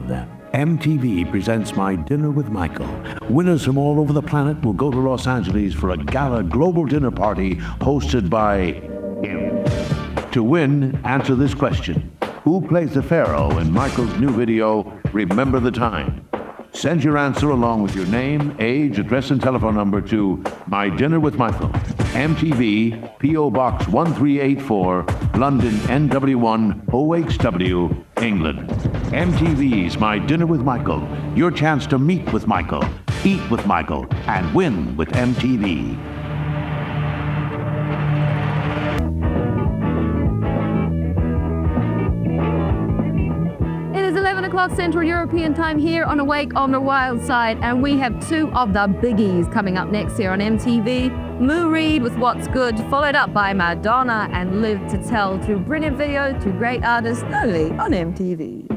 MTV presents My Dinner with Michael. Winners from all over the planet will go to Los Angeles for a gala global dinner party hosted by him. To win, answer this question. Who plays the Pharaoh in Michael's new video, Remember the Time? Send your answer along with your name, age, address, and telephone number to My Dinner with Michael, MTV, P.O. Box 1384, London, NW1, OHW, England. MTV's My Dinner with Michael, your chance to meet with Michael, eat with Michael, and win with MTV. It is 11 o'clock Central European time here on Awake on the Wild Side, and we have two of the biggies coming up next here on MTV. Lou Reed with What's Good, followed up by Madonna and Live to Tell, through brilliant video, two great artists, only on MTV.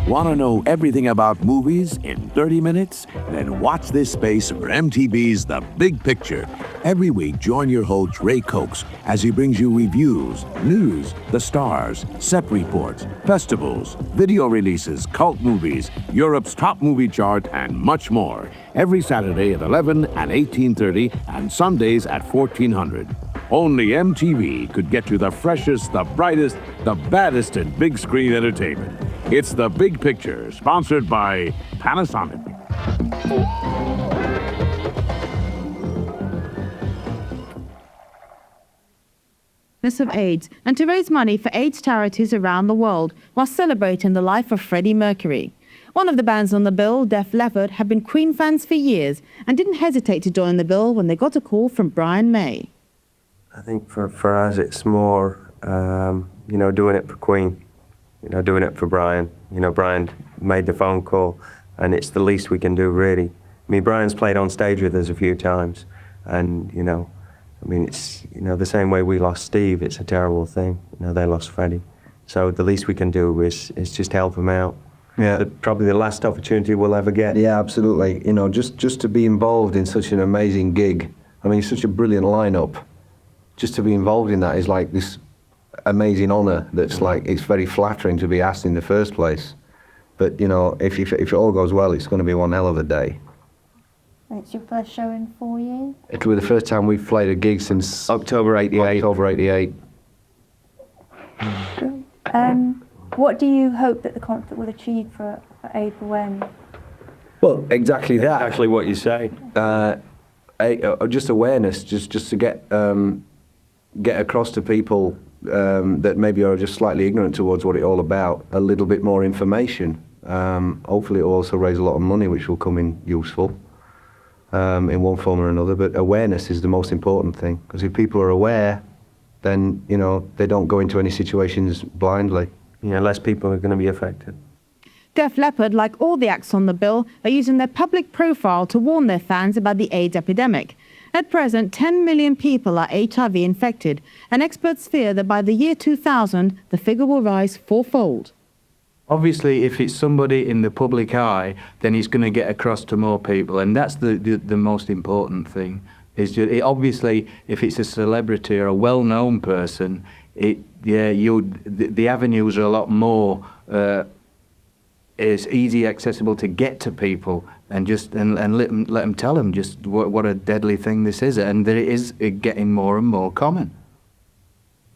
Want to know everything about movies in 30 minutes? Then watch this space for MTV's The Big Picture. Every week, join your host, Ray Cokes, as he brings you reviews, news, the stars, set reports, festivals, video releases, cult movies, Europe's top movie chart, and much more. Every Saturday at 11 and 18:30, and Sundays at 1400. Only MTV could get you the freshest, the brightest, the baddest in big screen entertainment. It's The Big Picture, sponsored by Panasonic. Of AIDS, and to raise money for AIDS charities around the world while celebrating the life of Freddie Mercury. One of the bands on the bill, Def Leppard, have been Queen fans for years and didn't hesitate to join the bill when they got a call from Brian May. I think for us it's more, doing it for Queen, doing it for Brian. Brian made the phone call, and it's the least we can do, really. I mean, Brian's played on stage with us a few times, and, it's, the same way we lost Steve, it's a terrible thing. They lost Freddie. So the least we can do is just help him out. Yeah. Probably the last opportunity we'll ever get. Yeah, absolutely. Just to be involved in such an amazing gig. I mean, such a brilliant lineup. Just to be involved in that is like this amazing honor that's like, it's very flattering to be asked in the first place. But, if it all goes well, it's going to be one hell of a day. It's your first show in 4 years? It'll be the first time we've played a gig since October 88. October 88. What do you hope that the concert will achieve for AIDS awareness? Well, exactly that. Actually what you say. Just awareness, just to get across to people that maybe are just slightly ignorant towards what it's all about, a little bit more information. Hopefully it will also raise a lot of money, which will come in useful in one form or another. But awareness is the most important thing, because if people are aware, then they don't go into any situations blindly. Less people are going to be affected. Def Leppard, like all the acts on the bill, are using their public profile to warn their fans about the AIDS epidemic. At present, 10 million people are HIV infected, and experts fear that by the year 2000, the figure will rise fourfold. Obviously, if it's somebody in the public eye, then it's going to get across to more people, and that's the most important thing. Obviously, if it's a celebrity or a well-known person, the avenues are a lot more. It's easy accessible to get to people, and let them tell them just what a deadly thing this is, and that it is getting more and more common.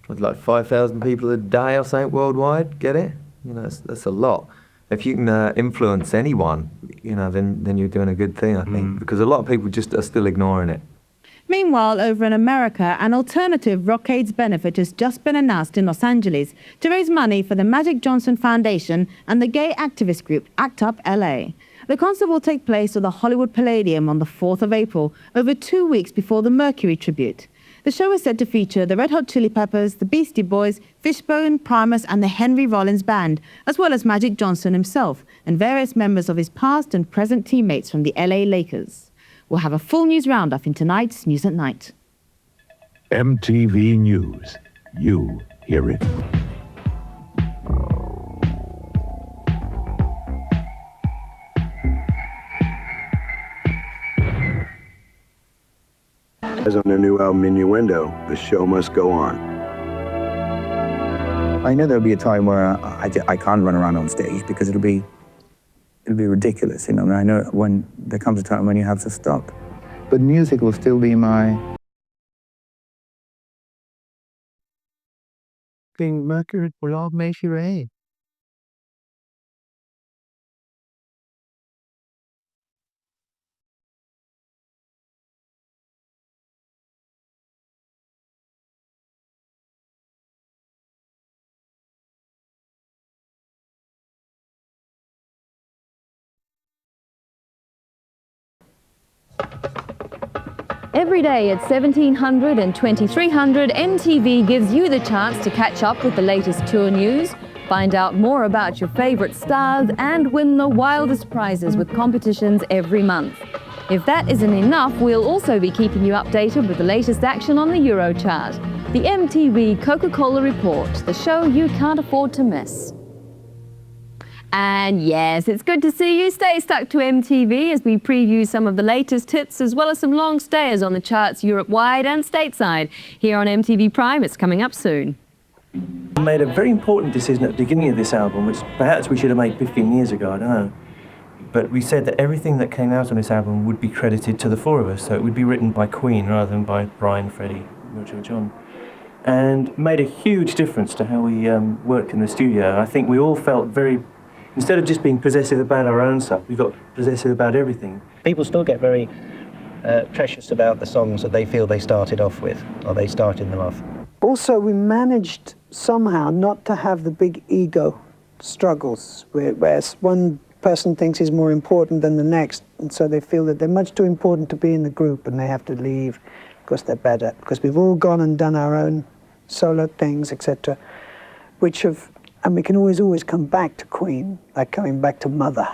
With like 5,000 people a day or something worldwide, get it? That's a lot. If you can influence anyone, then you're doing a good thing, I think, because a lot of people just are still ignoring it. Meanwhile, over in America, an alternative Rock AIDS benefit has just been announced in Los Angeles to raise money for the Magic Johnson Foundation and the gay activist group ACT UP LA. The concert will take place at the Hollywood Palladium on the 4th of April, over 2 weeks before the Mercury tribute. The show is said to feature the Red Hot Chili Peppers, the Beastie Boys, Fishbone, Primus and the Henry Rollins Band, as well as Magic Johnson himself and various members of his past and present teammates from the LA Lakers. We'll have a full news roundup in tonight's News at Night. MTV News. You hear it. As on their new album Innuendo, the show must go on. I know there'll be a time where I can't run around on stage because it'll be it'll be ridiculous, you know. I know when there comes a time when you have to stop. But music will still be my... Being Mercury will all make you rain. Every day at 1700 and 2300, MTV gives you the chance to catch up with the latest tour news, find out more about your favorite stars, and win the wildest prizes with competitions every month. If that isn't enough, we'll also be keeping you updated with the latest action on the Euro chart. The MTV Coca-Cola Report, the show you can't afford to miss. And yes, it's good to see you. Stay stuck to MTV as we preview some of the latest hits as well as some long stayers on the charts Europe-wide and stateside. Here on MTV Prime, it's coming up soon. I made a very important decision at the beginning of this album, which perhaps we should have made 15 years ago, I don't know. But we said that everything that came out on this album would be credited to the four of us, so it would be written by Queen rather than by Brian, Freddie, Roger, or John. And made a huge difference to how we worked in the studio. I think we all felt very... Instead of just being possessive about our own stuff, we got possessive about everything. People still get very precious about the songs that they feel they started off with, or they started them off. Also, we managed somehow not to have the big ego struggles, where one person thinks he's more important than the next, and so they feel that they're much too important to be in the group, and they have to leave because they're better. Because we've all gone and done our own solo things, etc., which have... And we can always come back to Queen, like coming back to Mother.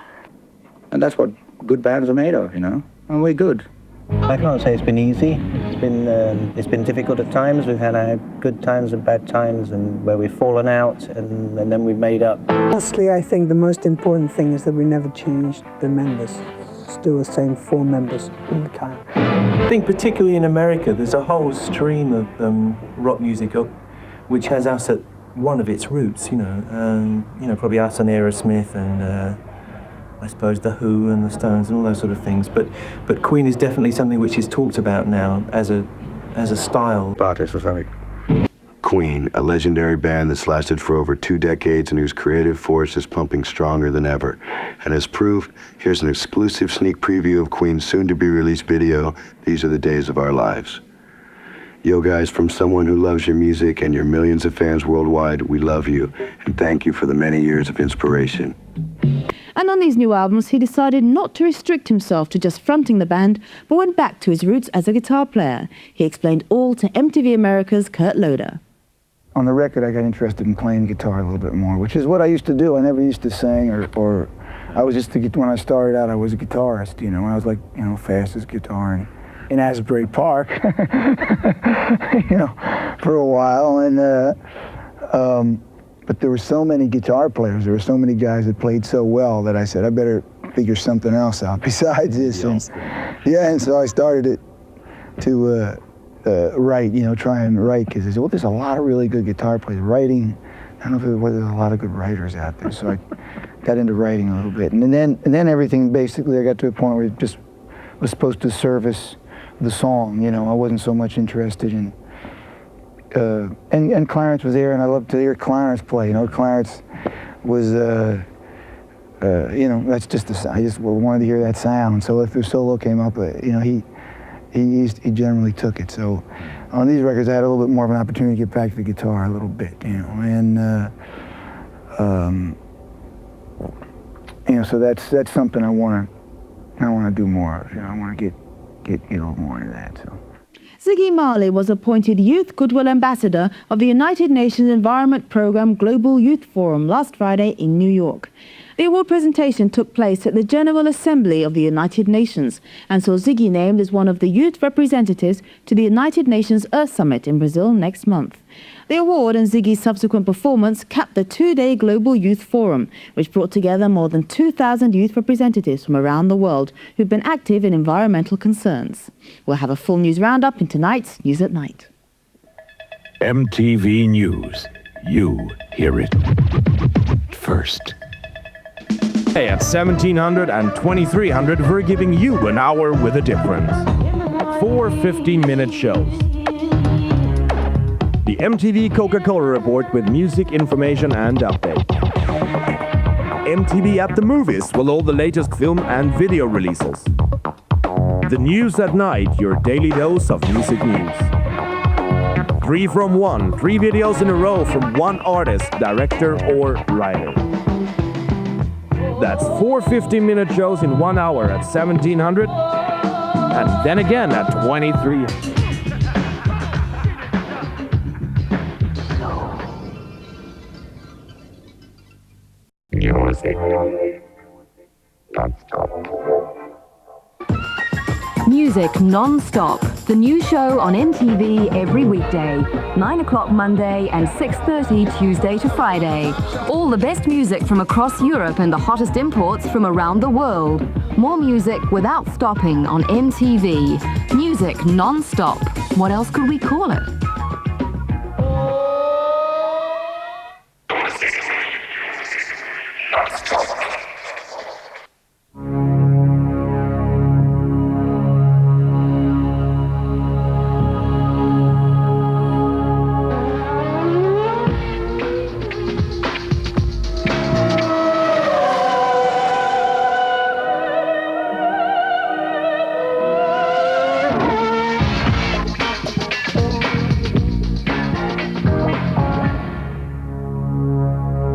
And that's what good bands are made of, you know? And we're good. I can't say it's been easy. It's been difficult at times. We've had our good times and bad times, and where we've fallen out, and then we've made up. Honestly, I think the most important thing is that we never changed the members. Still the same four members all the time. I think particularly in America, there's a whole stream of rock music which has us at one of its roots, you know, probably us and Aerosmith and I suppose The Who and the Stones and all those sort of things. But Queen is definitely something which is talked about now as a style. Queen, a legendary band that's lasted for over 2 decades and whose creative force is pumping stronger than ever. And as proof, here's an exclusive sneak preview of Queen's soon-to-be-released video, These Are the Days of Our Lives. Yo guys, from someone who loves your music and your millions of fans worldwide, we love you and thank you for the many years of inspiration. And on these new albums, he decided not to restrict himself to just fronting the band, but went back to his roots as a guitar player. He explained all to MTV America's Kurt Loder. On the record, I got interested in playing guitar a little bit more, which is what I used to do. I never used to sing or I was just, when I started out, I was a guitarist, you know, I was like, you know, fastest guitar in Asbury Park, you know, for a while. And but there were so many guitar players, there were so many guys that played so well that I said, I better figure something else out besides this. And, yeah, and so I started to write, you know, try and write, because I said, well, there's a lot of really good guitar players. Writing, I don't know if there's a lot of good writers out there. So I got into writing a little bit. And then everything, basically, I got to a point where it just was supposed to service the song, you know. I wasn't so much interested in, and Clarence was there, and I loved to hear Clarence play. You know, Clarence was, you know, that's just I just wanted to hear that sound. So if the solo came up, you know, he generally took it. So on these records, I had a little bit more of an opportunity to get back to the guitar a little bit, you know, and you know, so that's something I want to do more of. You know, I want to get you know, more into that. So. Ziggy Marley was appointed Youth Goodwill Ambassador of the United Nations Environment Programme Global Youth Forum last Friday in New York. The award presentation took place at the General Assembly of the United Nations and saw Ziggy named as one of the youth representatives to the United Nations Earth Summit in Brazil next month. The award and Ziggy's subsequent performance capped the 2-day Global Youth Forum, which brought together more than 2,000 youth representatives from around the world who've been active in environmental concerns. We'll have a full news roundup in tonight's News at Night. MTV News. You hear it first. Hey, at 1700 and 2300, we're giving you an hour with a difference. 4 15-minute shows. The MTV Coca-Cola Report with music, information and updates. MTV at the Movies with all the latest film and video releases. The News at Night, your daily dose of music news. 3 from 1, 3 videos in a row from one artist, director or writer. That's 4 15-minute shows in 1 hour at 1700 and then again at 2300. Music non-stop. The new show on MTV every weekday. 9 o'clock Monday and 6:30 Tuesday to Friday. All the best music from across Europe and the hottest imports from around the world. More music without stopping on MTV. Music non-stop. What else could we call it?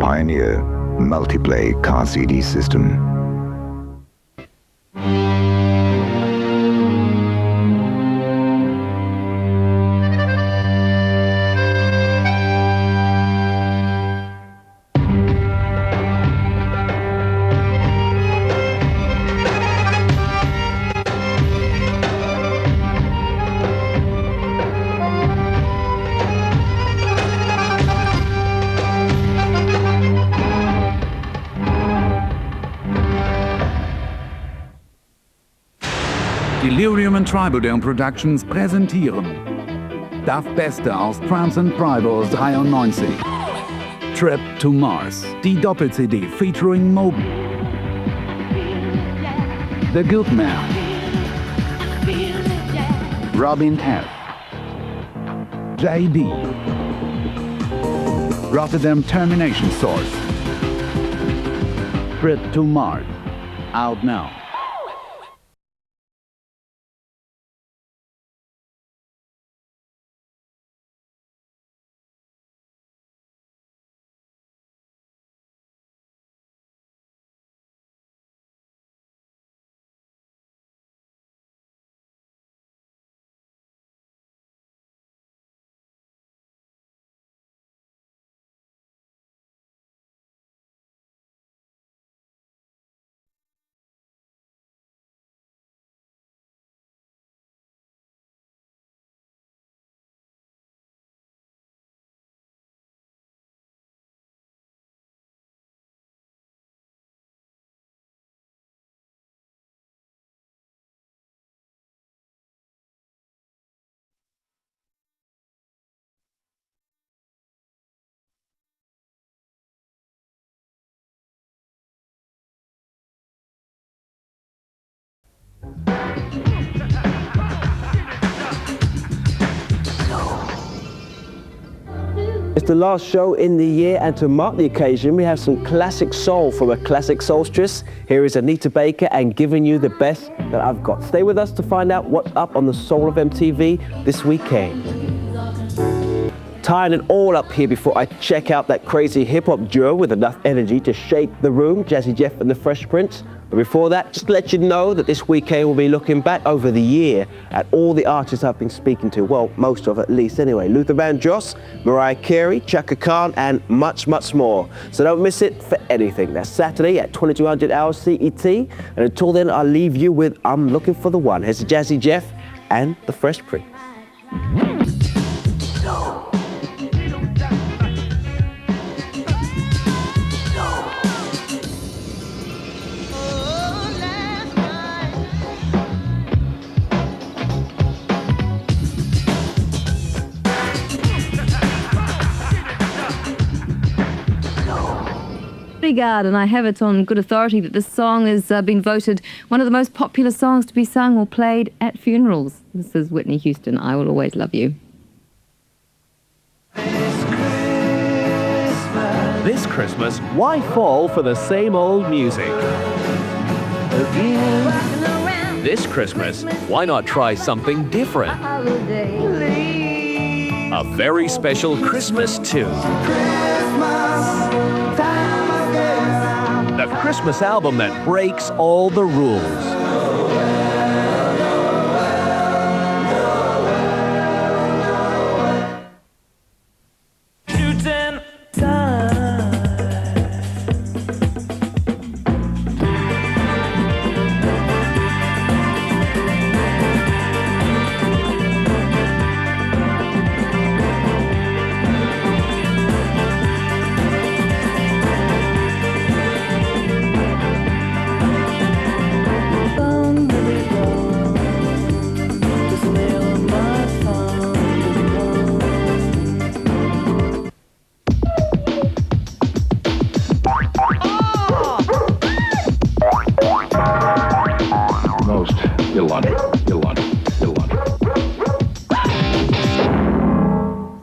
Pioneer Multiplay Car CD System. Delirium und Tribodome Productions präsentieren das Beste aus Trance and Tribals 93. Trip to Mars, die Doppel-CD featuring Moby, The Good Man, Robin Head, JD, Rotterdam Termination Source. Trip to Mars, out now. It's the last show in the year, and to mark the occasion we have some classic soul from a classic soulstress. Here is Anita Baker and giving you the best that I've got. Stay with us to find out what's up on the Soul of MTV this weekend. Tying it all up here before I check out that crazy hip-hop duo with enough energy to shake the room, Jazzy Jeff and the Fresh Prince. But before that, just to let you know that this weekend we'll be looking back over the year at all the artists I've been speaking to, well, most of at least anyway. Luther Vandross, Mariah Carey, Chaka Khan, and much, much more. So don't miss it for anything. That's Saturday at 2200 hours CET. And until then, I'll leave you with I'm Looking for the One. Here's Jazzy Jeff and the Fresh Prince. Bodyguard, and I have it on good authority that this song has been voted one of the most popular songs to be sung or played at funerals. This is Whitney Houston, I Will Always Love You. This Christmas, why fall for the same old music? This Christmas, why not try something different? A very special Christmas tune. The Christmas album that breaks all the rules.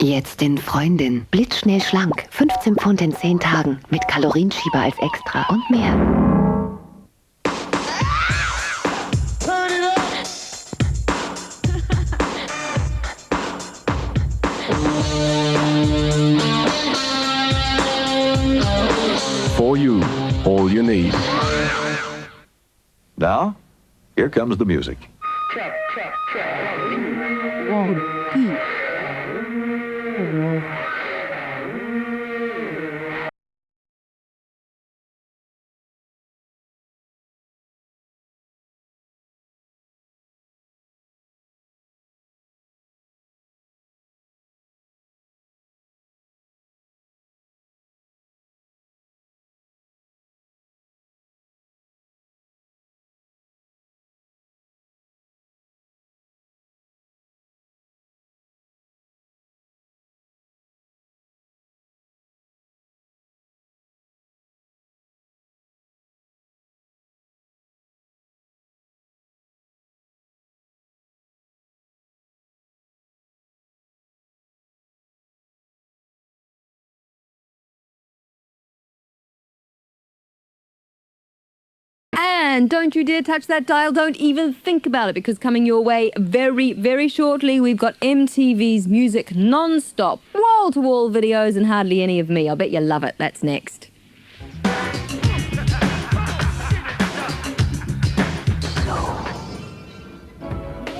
Jetzt in Freundin. Blitzschnell schlank. 15 Pfund in 10 Tagen. Mit Kalorienschieber als Extra und mehr. For you, all you need. Now, here comes the music. And don't you dare touch that dial. Don't even think about it, because coming your way very, very shortly, we've got MTV's music non-stop, wall-to-wall videos and hardly any of me. I bet you love it. That's next.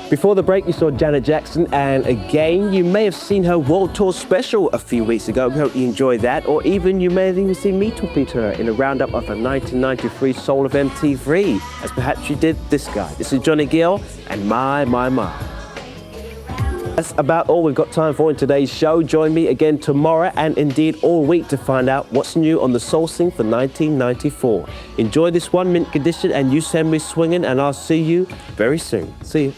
Before the break, you saw Janet Jackson, and again, you may have seen her World Tour special a few weeks ago. We hope you enjoyed that, or even you may have even seen me talking to her in a roundup of her 1993 Soul of MTV, as perhaps you did this guy. This is Johnny Gill, and my. That's about all we've got time for in today's show. Join me again tomorrow and indeed all week to find out what's new on the Soul Scene for 1994. Enjoy this 1 minute condition and you send me swinging, and I'll see you very soon. See you.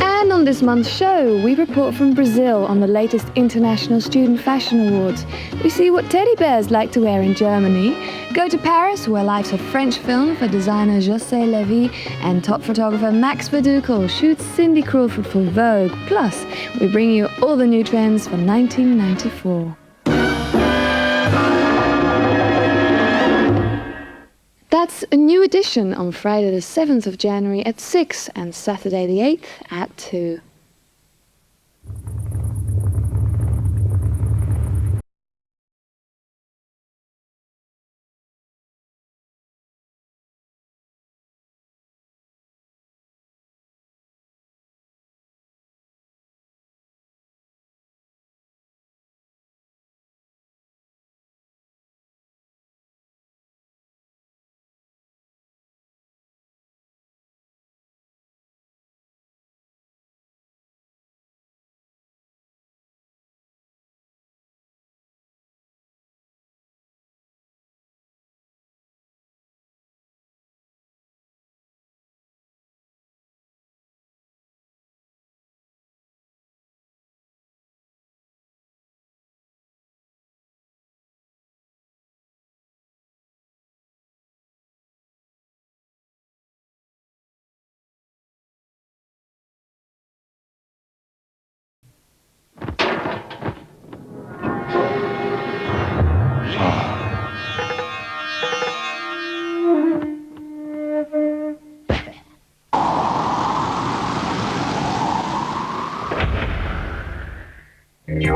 And on this month's show, we report from Brazil on the latest International Student Fashion Awards. We see what teddy bears like to wear in Germany, go to Paris, where life's a French film for designer José Levy, and top photographer Max Verdukel shoots Cindy Crawford for Vogue. Plus, we bring you all the new trends for 1994. That's a new edition on Friday the 7th of January at 6 and Saturday the 8th at 2.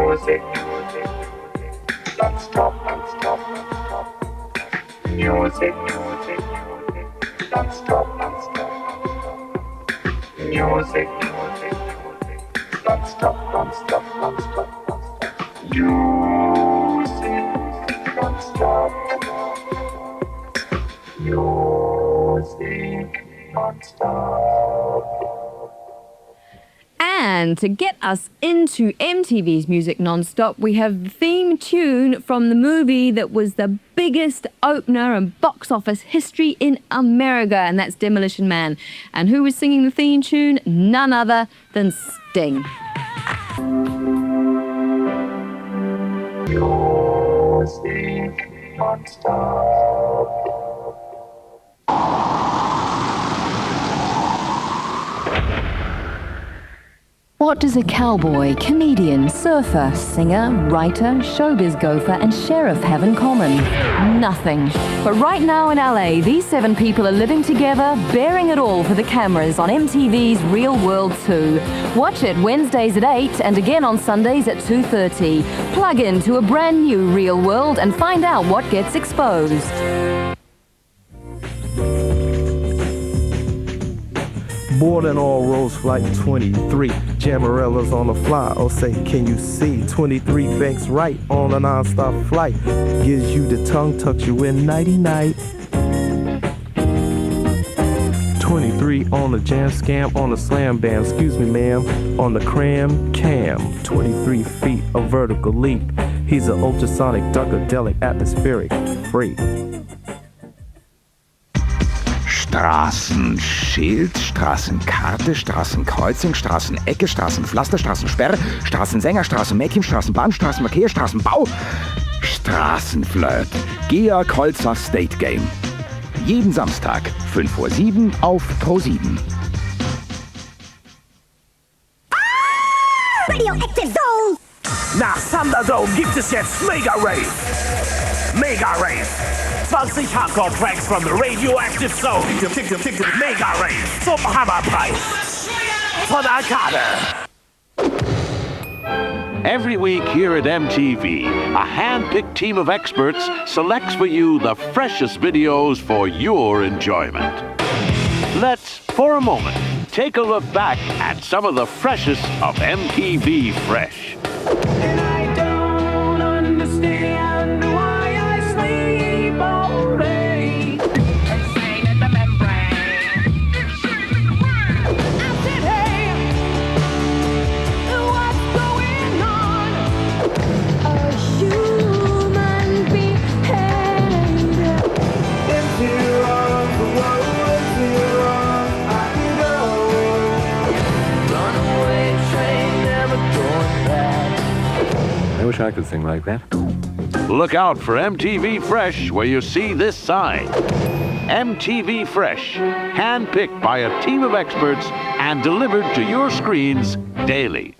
Music. Non-stop, non-stop, non-stop. Music. Non-stop, non-stop. Music. Non-stop, non-stop, non-stop. Music. Non-stop. Music. Non-stop. And to get us into MTV's Music Non-Stop, we have the theme tune from the movie that was the biggest opener and box office history in America, and that's Demolition Man. And who was singing the theme tune? None other than Sting. Music Non-stop. What does a cowboy, comedian, surfer, singer, writer, showbiz gopher and sheriff have in common? Nothing. But right now in LA, these 7 people are living together, bearing it all for the cameras on MTV's Real World 2. Watch it Wednesdays at 8 and again on Sundays at 2:30. Plug into a brand new Real World and find out what gets exposed. Boarding on Rose Flight 23. Jamarella's on the fly. Oh, say, can you see? 23 banks right on a non-stop flight. Gives you the tongue, tucks you in nighty-night. 23 on the jam scam, on the slam bam. Excuse me, ma'am. On the cram cam. 23 feet, a vertical leap. He's an ultrasonic, duckadelic, atmospheric freak. Straßenschild, Straßenkarte, Straßenkreuzung, Straßenecke, Straßenpflaster, Straßensperre, Straßensänger, Straßenmädchen, Straßenbahn, Straßenverkehr, Straßenbau, Straßenflirt. Georg Holzer State Game. Jeden Samstag, 5:07 auf Pro7. Radioactive Zone! Nach Thunderdome gibt es jetzt Mega Rave. Mega Rave. 20 Hardcore-Tracks from the Radioactive Zone. Mega Rave zum Hammerpreis. Von Arcade. Every week here at MTV, a hand-picked team of experts selects for you the freshest videos for your enjoyment. Let's, for a moment, take a look back at some of the freshest of MTV Fresh. And I don't understand why I sleep all day. Insane in the membrane. I said, hey, what's going on? A human behavior. Into all the world, I go. Runaway train, never going back. I wish I could sing like that. Look out for MTV Fresh where you see this sign. MTV Fresh, hand-picked by a team of experts and delivered to your screens daily.